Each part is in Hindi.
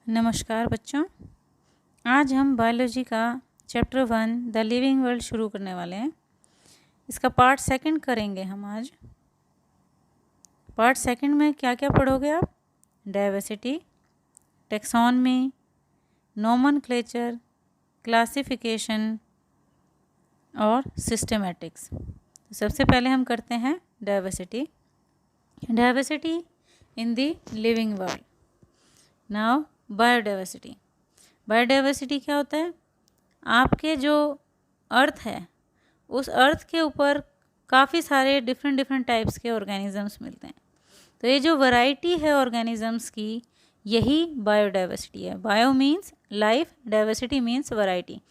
नमस्कार बच्चों, आज हम बायोलॉजी का चैप्टर 1 द लिविंग वर्ल्ड शुरू करने वाले हैं। इसका पार्ट सेकंड करेंगे हम आज। पार्ट सेकंड में क्या क्या पढ़ोगे आप? डाइवर्सिटी, टेक्सोनमी, नोमेनक्लेचर, क्लासिफिकेशन और सिस्टमैटिक्स। तो सबसे पहले हम करते हैं diversity. Diversity in the living world. Now biodiversity. Biodiversity क्या होता है? आपके जो अर्थ है उस अर्थ के ऊपर काफ़ी सारे डिफरेंट टाइप्स के ऑर्गेनिजम्स मिलते हैं। तो ये जो वैरायटी है ऑर्गेनिजम्स की, यही बायोडाइवर्सिटी है। Bio means life, diversity means variety.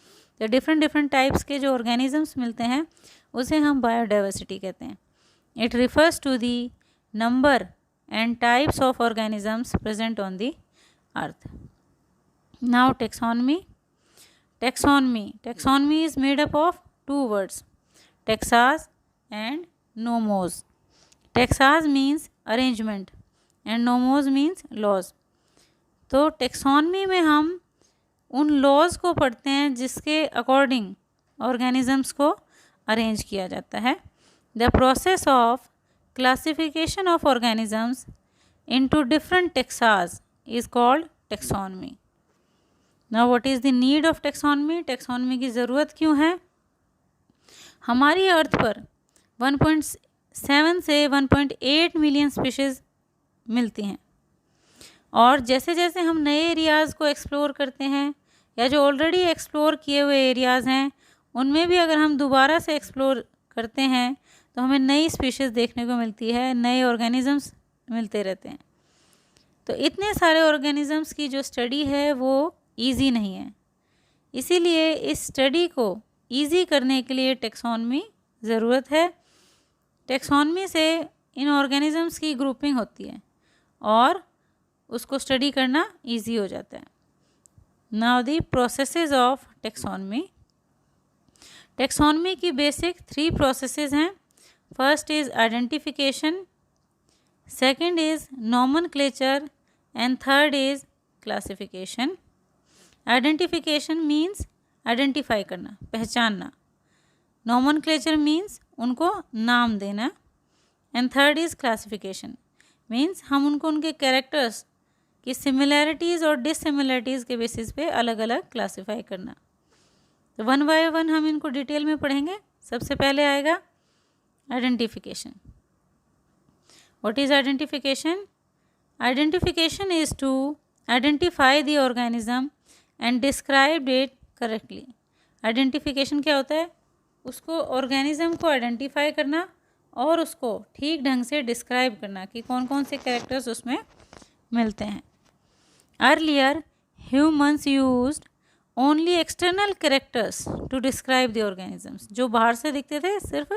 तो डिफरेंट टाइप्स के जो ऑर्गेनिजम्स मिलते हैं उसे हम बायोडाइवर्सिटी कहते हैं। It refers to the number and types of organisms present on the earth. Now taxonomy. Taxonomy is made up of two words, taxas and nomos. Taxas means arrangement and nomos means laws. तो taxonomy में हम उन laws को पढ़ते हैं जिसके according organisms को arrange किया जाता है। The process of classification of organisms into different taxas is called taxonomy. Now what is the need of taxonomy? Taxonomy की ज़रूरत क्यों है? हमारी अर्थ पर 1.7 से 1.8 मिलियन स्पीशीज़ मिलती हैं, और जैसे जैसे हम नए एरियाज़ को एक्सप्लोर करते हैं या जो ऑलरेडी एक्सप्लोर किए हुए एरियाज़ हैं उनमें भी अगर हम दोबारा से एक्सप्लोर करते हैं तो हमें नई स्पीशीज़ देखने को मिलती है, नए ऑर्गेनिजम्स मिलते रहते हैं। तो इतने सारे ऑर्गेनिजम्स की जो स्टडी है वो ईजी नहीं है, इसीलिए इस स्टडी को ईजी करने के लिए टेक्सोनमी ज़रूरत है। टेक्सोनमी से इन ऑर्गेनिजम्स की ग्रुपिंग होती है और उसको स्टडी करना ईजी हो जाता है। Now the processes of taxonomy. Taxonomy की बेसिक 3 प्रोसेसेस हैं। First is identification, second is nomenclature and third is classification. Identification means identify करना, पहचानना। नोमेनक्लेचर मीन्स उनको नाम देना। And third is classification means हम उनको उनके कैरेक्टर्स की सिमिलैरिटीज़ और डिससिमिलैरिटीज़ के बेसिस पे अलग अलग क्लासीफाई करना। तो 1 बाय 1 हम इनको डिटेल में पढ़ेंगे। सबसे पहले आएगा identification. What is identification? Identification is to identify the organism and describe it correctly. आइडेंटिफिकेशन क्या होता है? उसको ऑर्गेनिज्म को आइडेंटिफाई करना और उसको ठीक ढंग से डिस्क्राइब करना कि कौन कौन से कैरेक्टर्स उसमें मिलते हैं। Earlier humans used only external characters to describe the organisms. जो बाहर से दिखते थे सिर्फ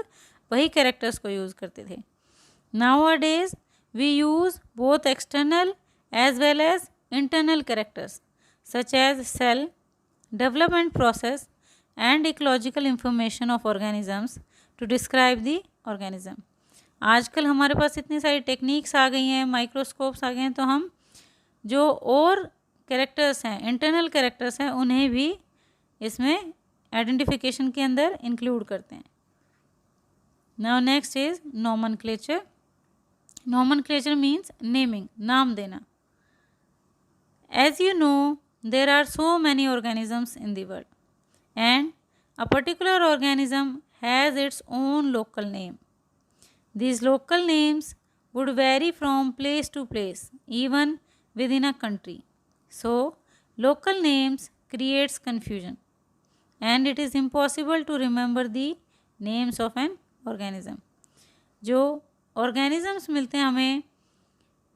वही कैरेक्टर्स को यूज़ करते थे। Nowadays we use both external as well as internal characters such as cell, development process and ecological information of organisms to describe the organism. आजकल हमारे पास इतनी सारी टेक्निक्स आ गई हैं, माइक्रोस्कोप्स आ गए हैं, तो हम जो और कैरेक्टर्स हैं, इंटरनल कैरेक्टर्स हैं, उन्हें भी इसमें आइडेंटिफिकेशन के अंदर इंक्लूड करते हैं। Now next is nomenclature. Nomenclature means naming, नाम देना। As you know, there are so many organisms in the world, and a particular organism has its own local name. These local names would vary from place to place, even within a country. So, local names creates confusion, and it is impossible to remember the names of an organism. जो organisms मिलते हैं हमें,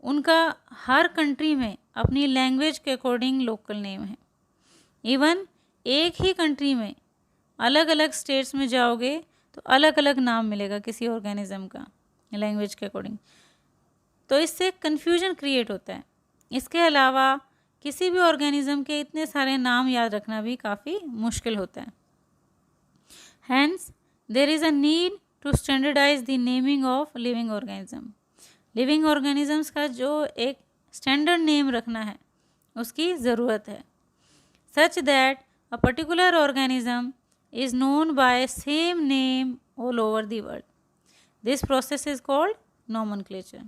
उनका हर कंट्री में अपनी लैंग्वेज के अकॉर्डिंग लोकल नेम है। इवन एक ही कंट्री में अलग अलग स्टेट्स में जाओगे तो अलग अलग नाम मिलेगा किसी ऑर्गेनिज्म का लैंग्वेज के अकॉर्डिंग। तो इससे कन्फ्यूजन क्रिएट होता है। इसके अलावा किसी भी ऑर्गेनिज्म के इतने सारे नाम याद रखना भी काफ़ी मुश्किल होता है। Hence there is a need to standardize the naming of living organism. Living organisms का जो एक स्टैंडर्ड नेम रखना है उसकी ज़रूरत है। Such that a particular organism is known by same name all over the world. This process is called nomenclature.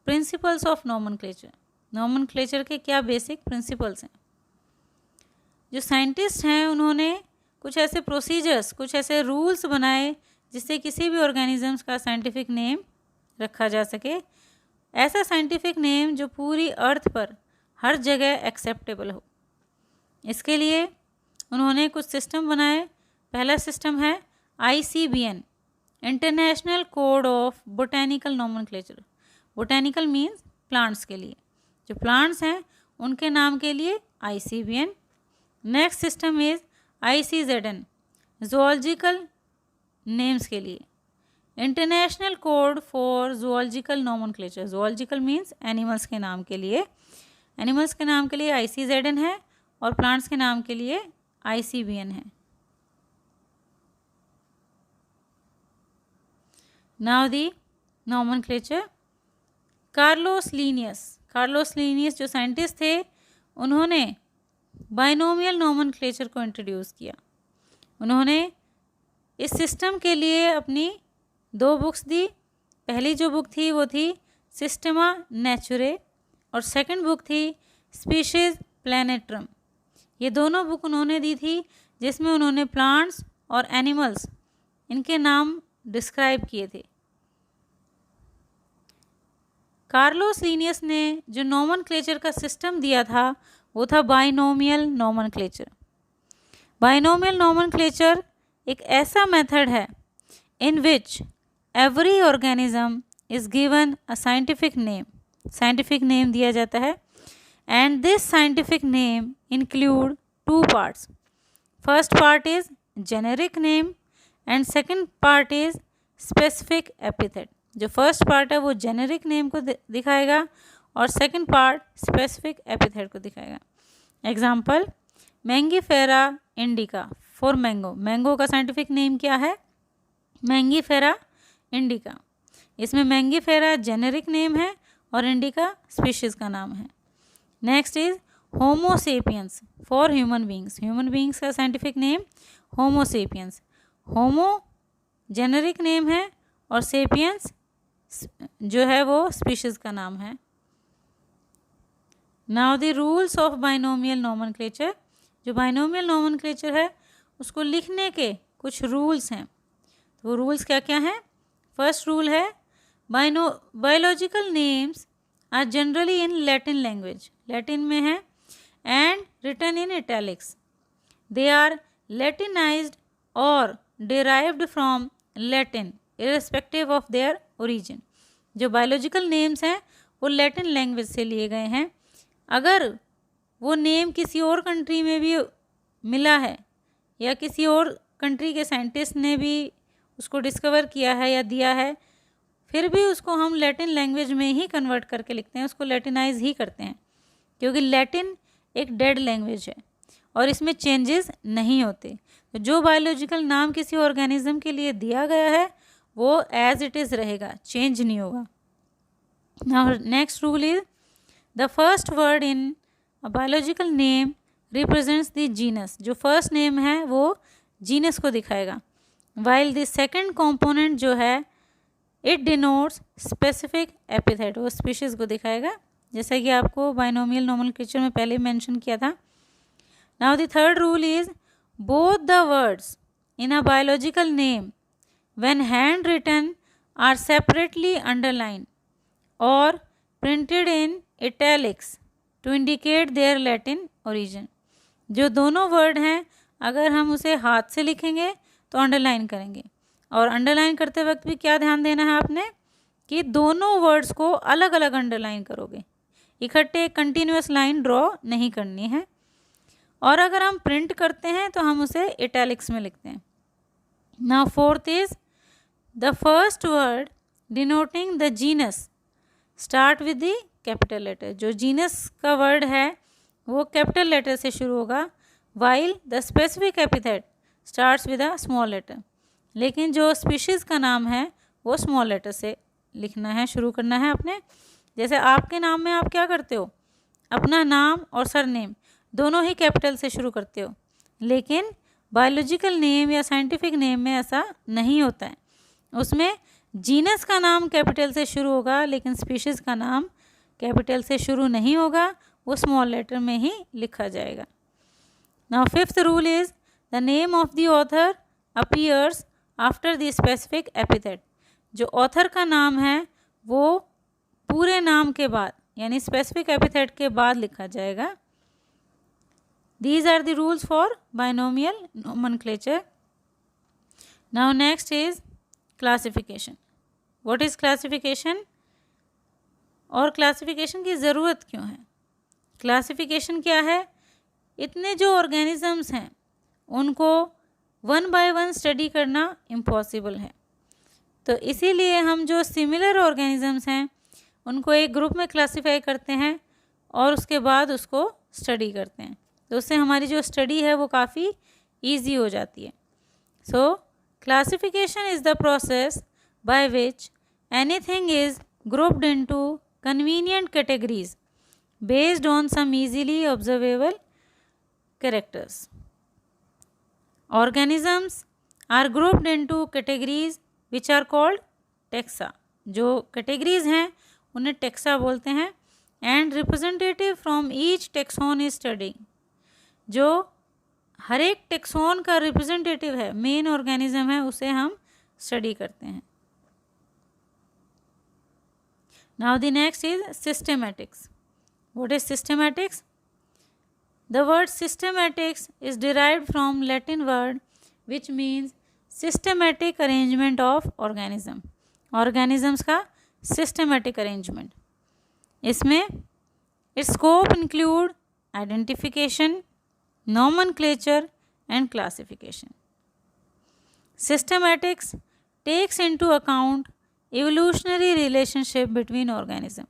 Principles of nomenclature. Nomenclature के क्या बेसिक प्रिंसिपल्स हैं? जो साइंटिस्ट हैं उन्होंने कुछ ऐसे प्रोसीजर्स, कुछ ऐसे रूल्स बनाए जिससे किसी भी ऑर्गेनिजम्स का साइंटिफिक नेम रखा जा सके। ऐसा साइंटिफिक नेम जो पूरी अर्थ पर हर जगह एक्सेप्टेबल हो। इसके लिए उन्होंने कुछ सिस्टम बनाए। पहला सिस्टम है ICBN, international code of botanical nomenclature. Botanical means plants के लिए, जो प्लांट्स हैं उनके नाम के लिए ICBN। Next system is ICZN, zoological names के लिए, international code for zoological nomenclature. Zoological means animals के नाम के लिए, एनिमल्स के नाम के लिए ICZN है और प्लांट्स के नाम के लिए ICBN है। Now the nomenclature. Carlos Linnaeus जो साइंटिस्ट थे उन्होंने बाइनोमियल नॉमेनक्लेचर को इंट्रोड्यूस किया। उन्होंने इस सिस्टम के लिए अपनी 2 बुक्स दी। पहली जो बुक थी वो थी सिस्टमा नेचुरे और सेकंड बुक थी स्पीशीज प्लैनेट्रम। ये दोनों बुक उन्होंने दी थी जिसमें उन्होंने प्लांट्स और एनिमल्स इनके नाम डिस्क्राइब किए थे। कार्लोस लीनियस ने जो नॉमेनक्लेचर का सिस्टम दिया था वो था बाइनोमियल नॉमेनक्लेचर। बाइनोमियल नॉमेनक्लेचर एक ऐसा मेथड है in which every organism is given a scientific name दिया जाता है and this scientific name include 2 parts. First part is generic name and second part is specific epithet. जो फर्स्ट पार्ट है वो जेनेरिक नेम को दिखाएगा और सेकंड पार्ट स्पेसिफिक एपिथेट को दिखाएगा। Example, Mangifera indica for mango. Mango का साइंटिफिक नेम क्या है? Mangifera indica. इसमें मैंगीफेरा जेनेरिक नेम है और इंडिका स्पीशीज़ का नाम है। Next is Homo sapiens for human beings. Human beings का साइंटिफिक नेम होमोसेपियंस। होमो जेनेरिक नेम है और सेपियंस जो है वो स्पीशीज़ का नाम है। Now the rules of binomial nomenclature. जो बाइनोमियल नॉमेनक्लेचर है उसको लिखने के कुछ रूल्स हैं। तो वो रूल्स क्या क्या हैं? फर्स्ट रूल है biological names are generally in Latin language. Latin में है and written in italics. They are latinized और derived from Latin irrespective of their origin. जो बायोलॉजिकल नेम्स हैं वो लैटिन लैंग्वेज से लिए गए हैं। अगर वो नेम किसी और कंट्री में भी मिला है या किसी और कंट्री के साइंटिस्ट ने भी उसको डिस्कवर किया है या दिया है, फिर भी उसको हम लैटिन लैंग्वेज में ही कन्वर्ट करके लिखते हैं, उसको लैटिनाइज ही करते हैं, क्योंकि लैटिन एक डेड लैंग्वेज है और इसमें चेंजेस नहीं होते। तो जो बायोलॉजिकल नाम किसी ऑर्गेनिज्म के लिए दिया गया है वो एज इट इज़ रहेगा, चेंज नहीं होगा। Now next rule is the first word in a biological name represents the genus. जो फर्स्ट नेम है वो जीनस को दिखाएगा, वाइल द सेकंड कंपोनेंट जो है इट डिनोट्स स्पेसिफिक एपिथेट, वो स्पीशीज़ को दिखाएगा, जैसा कि आपको बाइनोमियल नॉमेनक्लेचर में पहले मेंशन किया था। Now the third rule is both the words in a biological name when hand written are separately underline और printed in italics to indicate their Latin origin. जो दोनों वर्ड हैं अगर हम उसे हाथ से लिखेंगे तो अंडरलाइन करेंगे, और अंडरलाइन करते वक्त भी क्या ध्यान देना है आपने कि दोनों वर्ड्स को अलग अलग अंडरलाइन करोगे, इकट्ठे कंटिन्यूअस लाइन ड्रॉ नहीं करनी है। और अगर हम प्रिंट करते हैं तो हम उसे इटैलिक्स में लिखते हैं। Now fourth is the first word denoting the genus start with the capital letter. जो जीनस का वर्ड है वो कैपिटल लेटर से शुरू होगा, while the specific epithet starts with a small letter. लेकिन जो स्पीशीज़ का नाम है वो स्मॉल लेटर से लिखना है, शुरू करना है अपने। जैसे आपके नाम में आप क्या करते हो, अपना नाम और सरनेम दोनों ही कैपिटल से शुरू करते हो, लेकिन बायोलॉजिकल नेम या साइंटिफिक नेम में ऐसा नहीं होता है। उसमें जीनस का नाम कैपिटल से शुरू होगा, लेकिन स्पीशीज़ का नाम कैपिटल से शुरू नहीं होगा, वो स्मॉल लेटर में ही लिखा जाएगा। Now fifth rule is the name of the author appears after the specific epithet. जो ऑथर का नाम है वो पूरे नाम के बाद यानी स्पेसिफिक एपिथेट के बाद लिखा जाएगा। These are the rules for binomial nomenclature. Now next is classification. What is classification? और क्लासिफिकेशन की ज़रूरत क्यों है? क्लासिफिकेशन क्या है? इतने जो ऑर्गेनिजम्स हैं उनको वन बाय वन स्टडी करना इम्पॉसिबल है, तो इसीलिए हम जो सिमिलर ऑर्गेनिजम्स हैं उनको एक ग्रुप में क्लासिफाई करते हैं और उसके बाद उसको स्टडी करते हैं, तो उससे हमारी जो स्टडी है वो काफ़ी ईजी हो जाती है। सो classification is the process by which anything is grouped into convenient categories based on some easily observable characters. Organisms are grouped into categories which are called taxa. जो categories हैं उन्हें taxa बोलते हैं, and representative from each taxon is studied. जो हर एक taxon का representative है, मेन organism है, उसे हम स्टडी करते हैं। Now the next is systematics. What is systematics? The word systematics is derived from Latin word which means systematic arrangement of organism. Organisms का systematic arrangement. इसमें its scope include identification, nomenclature and classification. Systematics takes into account evolutionary relationship between organism.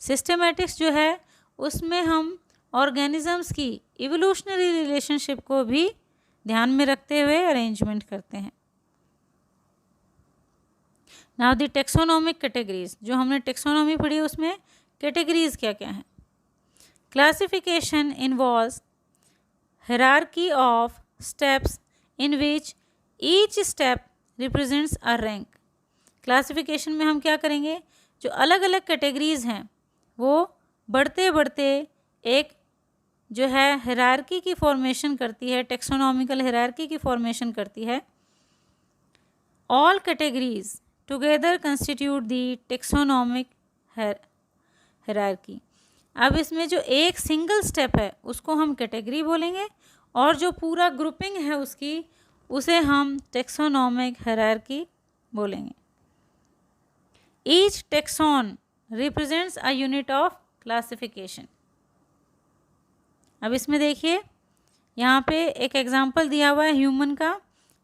Systematics जो है उसमें हम ऑर्गेनिजम्स की इवोल्यूशनरी रिलेशनशिप को भी ध्यान में रखते हुए अरेंजमेंट करते हैं। नाउ द टेक्सोनोमिक कैटेगरीज, जो हमने टेक्सोनोमी पढ़ी उसमें कैटेगरीज क्या क्या हैं। Classification involves hierarchy of steps in which each step represents a rank. Classification में हम क्या करेंगे, जो अलग अलग कैटेगरीज हैं वो बढ़ते बढ़ते एक जो है हायरार्की की फॉर्मेशन करती है, टेक्सोनॉमिकल हायरार्की की फॉर्मेशन करती है। All categories together constitute the taxonomic hierarchy. अब इसमें जो एक सिंगल स्टेप है उसको हम कैटेगरी बोलेंगे और जो पूरा ग्रुपिंग है उसकी उसे हम टेक्सोनॉमिक हायरार्की बोलेंगे। Each taxon represents a unit of classification. अब इसमें देखिए यहाँ पे एक एग्जांपल दिया हुआ है ह्यूमन का।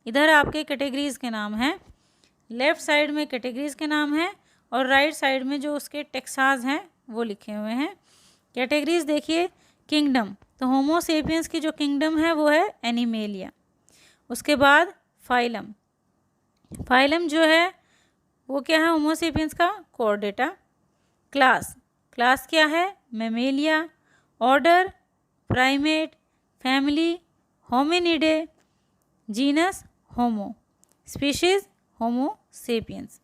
इधर आपके कैटेगरीज के नाम हैं, लेफ़्ट साइड में कैटेगरीज के नाम हैं और राइट साइड में जो उसके टेक्सास हैं वो लिखे हुए हैं। कैटेगरीज देखिए, किंगडम, तो होमो सेपियंस की जो किंगडम है वो है एनिमेलिया। उसके बाद फाइलम, फाइलम जो है वो क्या है, होमो सेपियंस का कोऑर्डेटा। क्लास, क्लास क्या है, Mammalia. Order, primate. Family, Hominidae. Genus, Homo. Species, Homo sapiens.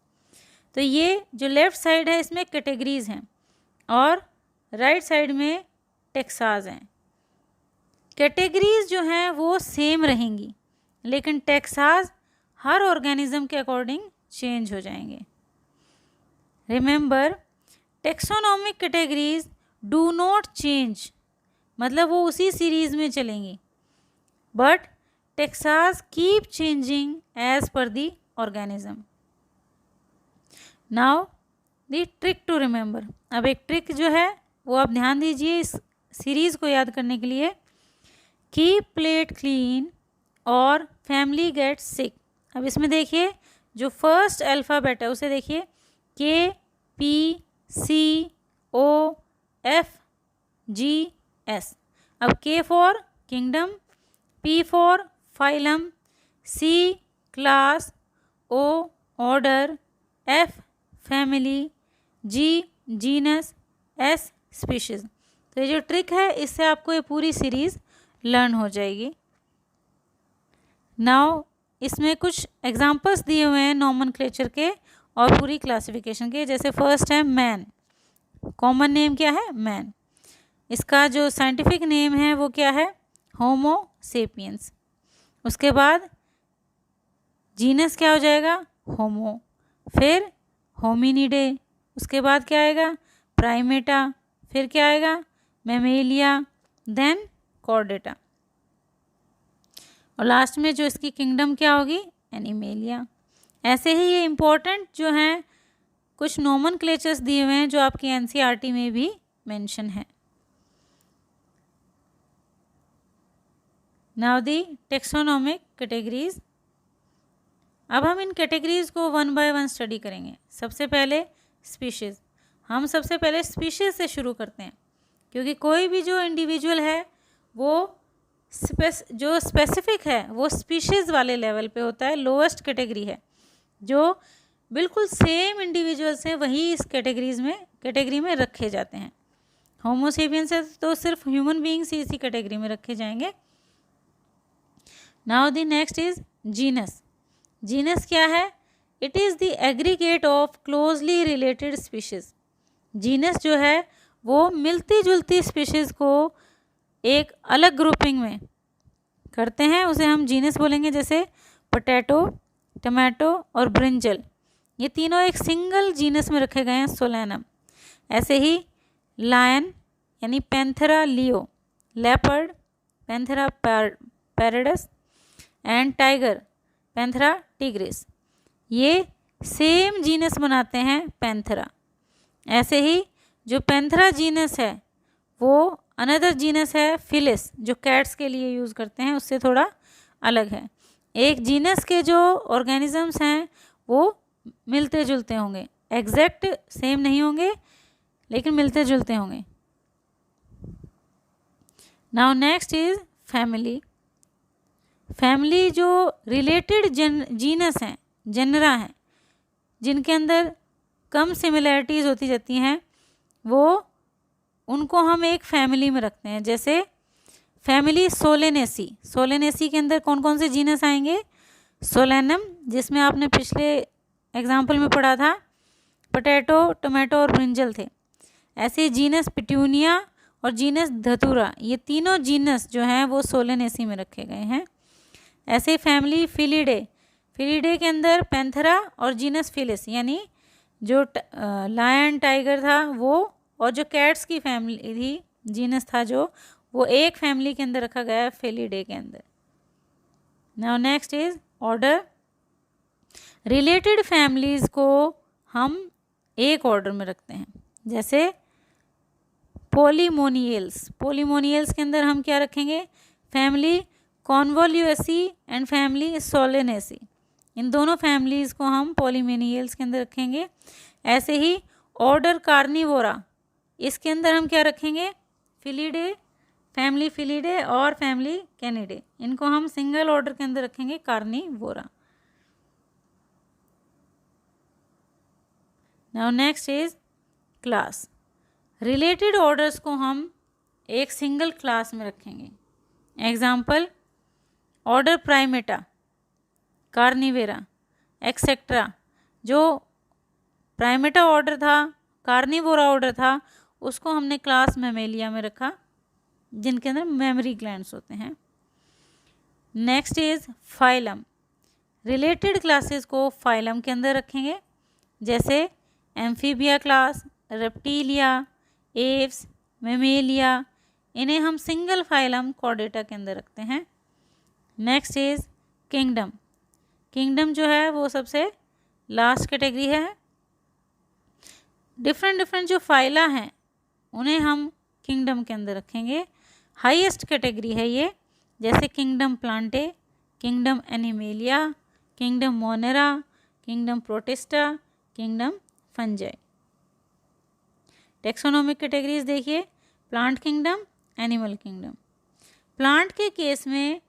तो ये जो लेफ़्ट साइड है इसमें कैटेगरीज हैं और राइट साइड में टेक्सास हैं। कैटेगरीज जो हैं वो सेम रहेंगी, लेकिन टेक्सास हर ऑर्गेनिज्म के अकॉर्डिंग चेंज हो जाएंगे। Remember, taxonomic categories do not change, मतलब वो उसी सीरीज में चलेंगी, but taxa keep changing as per the organism. Now the trick to remember. अब एक ट्रिक जो है वो आप ध्यान दीजिए इस सीरीज़ को याद करने के लिए। कीप प्लेट क्लीन और फैमिली गेट सिक। अब इसमें देखिए जो फर्स्ट अल्फ़ाबेट है उसे देखिए, K, P, C, O, F, G, S. अब K for kingdom, P for phylum, C class, O order, F family, G genus, S species. तो ये जो ट्रिक है इससे आपको ये पूरी सीरीज़ लर्न हो जाएगी। नाउ इसमें कुछ एग्जांपल्स दिए हुए हैं नॉमेनक्लेचर के और पूरी क्लासिफिकेशन के। जैसे फर्स्ट है मैन, कॉमन नेम क्या है? मैन। इसका जो साइंटिफिक नेम है वो क्या है? होमो सेपियंस। उसके बाद जीनस क्या हो जाएगा? होमो। फिर होमिनिडे। उसके बाद क्या आएगा? प्राइमेटा। फिर क्या आएगा? मैमेलिया। Then chordata. और लास्ट में जो इसकी किंगडम क्या होगी? एनिमेलिया। ऐसे ही ये इम्पोर्टेंट जो हैं कुछ नोमेनक्लेचर्स दिए हुए हैं जो आपकी एनसीईआरटी में भी मेंशन है। Now the taxonomic categories. अब हम इन कैटेगरीज को वन बाय वन स्टडी करेंगे। सबसे पहले स्पीशीज़। हम सबसे पहले स्पीशीज़ से शुरू करते हैं क्योंकि कोई भी जो इंडिविजुअल है वो जो स्पेसिफिक है वो स्पीशीज़ वाले लेवल पे होता है, लोएस्ट कैटेगरी है। जो बिल्कुल सेम इंडिविजुअल्स हैं वही इस कैटेगरी में रखे जाते हैं। होमो सेपियंस है तो सिर्फ ह्यूमन बीइंग्स ही इसी कैटेगरी में रखे जाएंगे। Now the next is genus. Genus क्या है? It is the aggregate of closely related species. Genus जो है वो मिलती जुलती स्पीशीज़ को एक अलग ग्रुपिंग में करते हैं, उसे हम जीनस बोलेंगे। जैसे पोटैटो, टमाटो और ब्रिंजल, ये तीनों एक सिंगल जीनस में रखे गए हैं, सोलैनम। ऐसे ही लायन यानी Panthera leo, leopard Panthera pardus and tiger Panthera tigris, ये सेम जीनस बनाते हैं पैंथेरा। ऐसे ही जो पैंथेरा जीनस है वो अनदर जीनस है फिलिस, जो कैट्स के लिए यूज़ करते हैं, उससे थोड़ा अलग है। एक जीनस के जो ऑर्गेनिजम्स हैं वो मिलते जुलते होंगे, एग्जैक्ट सेम नहीं होंगे लेकिन मिलते जुलते होंगे। Now next is family. Family जो रिलेटेड जीनस हैं, जेनरा हैं, जिनके अंदर कम सिमिलैरिटीज़ होती जाती हैं, वो उनको हम एक फैमिली में रखते हैं। जैसे फैमिली सोलेनेसी। सोलेनेसी के अंदर कौन कौन से जीनस आएंगे? सोलेनम, जिसमें आपने पिछले एग्जाम्पल में पढ़ा था पोटैटो, टोमेटो और ब्रिंजल थे। ऐसे जीनस पिट्यूनिया और जीनस धतूरा, ये तीनों जीनस जो हैं वो सोलेनेसी में रखे गए हैं। ऐसे फैमिली फिलिडे। फिलिडे के अंदर पैंथेरा और जीनस फिलिस, यानी जो लायन टाइगर था वो, और जो कैट्स की फैमिली थी, जीनस था जो, वो एक फैमिली के अंदर रखा गया है, फेलिडे के अंदर। Now next is order. Related families को हम एक ऑर्डर में रखते हैं। जैसे पोलीमोनियल्स। पोलीमोनियल्स के अंदर हम क्या रखेंगे? फैमिली कॉन्वोल्यूएसी एंड फैमिली सोलेनेसी, इन दोनों फैमिलीज़ को हम पोलीमोनियल्स के अंदर रखेंगे। ऐसे ही ऑर्डर कार्निवोरा, इसके अंदर हम क्या रखेंगे? फिलिडे, फैमिली फिलिडे और फैमिली कैनिडे, इनको हम सिंगल ऑर्डर के अंदर रखेंगे, Carnivora. Now next is class. Related orders को हम एक सिंगल क्लास में रखेंगे। Example order Primata, Carnivera etcetera. जो प्राइमेटा ऑर्डर था, कार्निवोरा ऑर्डर था, उसको हमने क्लास मैमेलिया में रखा, जिनके अंदर मेमरी ग्लैंड्स होते हैं। Next is phylum. Related classes को फाइलम के अंदर रखेंगे। जैसे amphibia class, reptilia, Aves, Mammalia, इन्हें हम सिंगल फाइलम कॉर्डेटा के अंदर रखते हैं। Next is kingdom. किंगडम जो है वो सबसे लास्ट कैटेगरी है। डिफरेंट जो फाइला हैं उन्हें हम किंगडम के अंदर रखेंगे। हाईएस्ट कैटेगरी है ये, जैसे kingdom Plantae, kingdom Animalia, kingdom Monera, kingdom Protista, kingdom Fungi. Taxonomic categories देखिए, plant kingdom, animal kingdom. Plant के केस में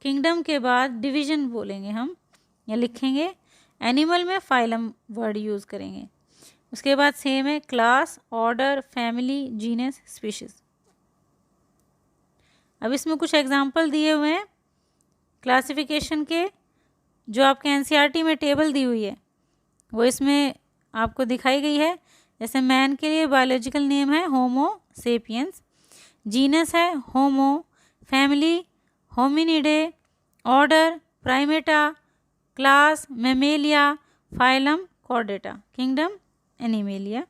किंगडम के बाद डिवीजन बोलेंगे हम या लिखेंगे, एनिमल में फाइलम वर्ड यूज़ करेंगे। उसके बाद सेम है class, order, family, genus, species. अब इसमें कुछ एग्जाम्पल दिए हुए हैं क्लासिफिकेशन के, जो आपके एनसीईआरटी में टेबल दी हुई है वो इसमें आपको दिखाई गई है। जैसे मैन के लिए बायोलॉजिकल नेम है होमो सेपियंस, जीनस है Homo, family Hominidae, order Primata, class Mammalia, phylum Chordata, kingdom Animalia.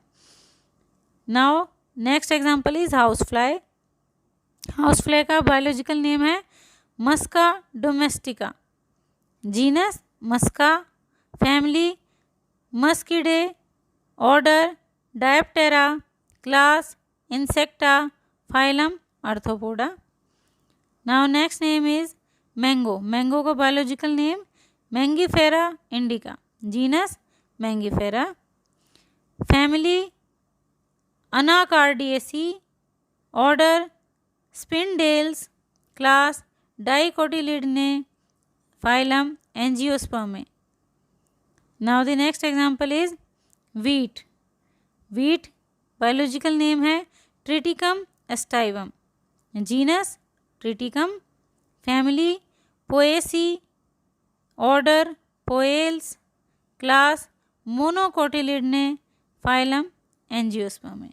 Now next example is house fly. House fly का बायोलॉजिकल नेम है Musca domestica, genus Musca, family Muscidae, order Diptera, class Insecta, phylum Arthropoda. Now next name is mango. Mango का biological name Mangifera indica, genus Mangifera, family Anacardiaceae, order Sapindales, class Dicotyledonae, phylum Angiospermae. Now the next example is wheat. Wheat biological name है Triticum aestivum, genus Triticum, family Poaceae, order Poales, class Monocotyledonae, phylum एंजियोस्पर्मे।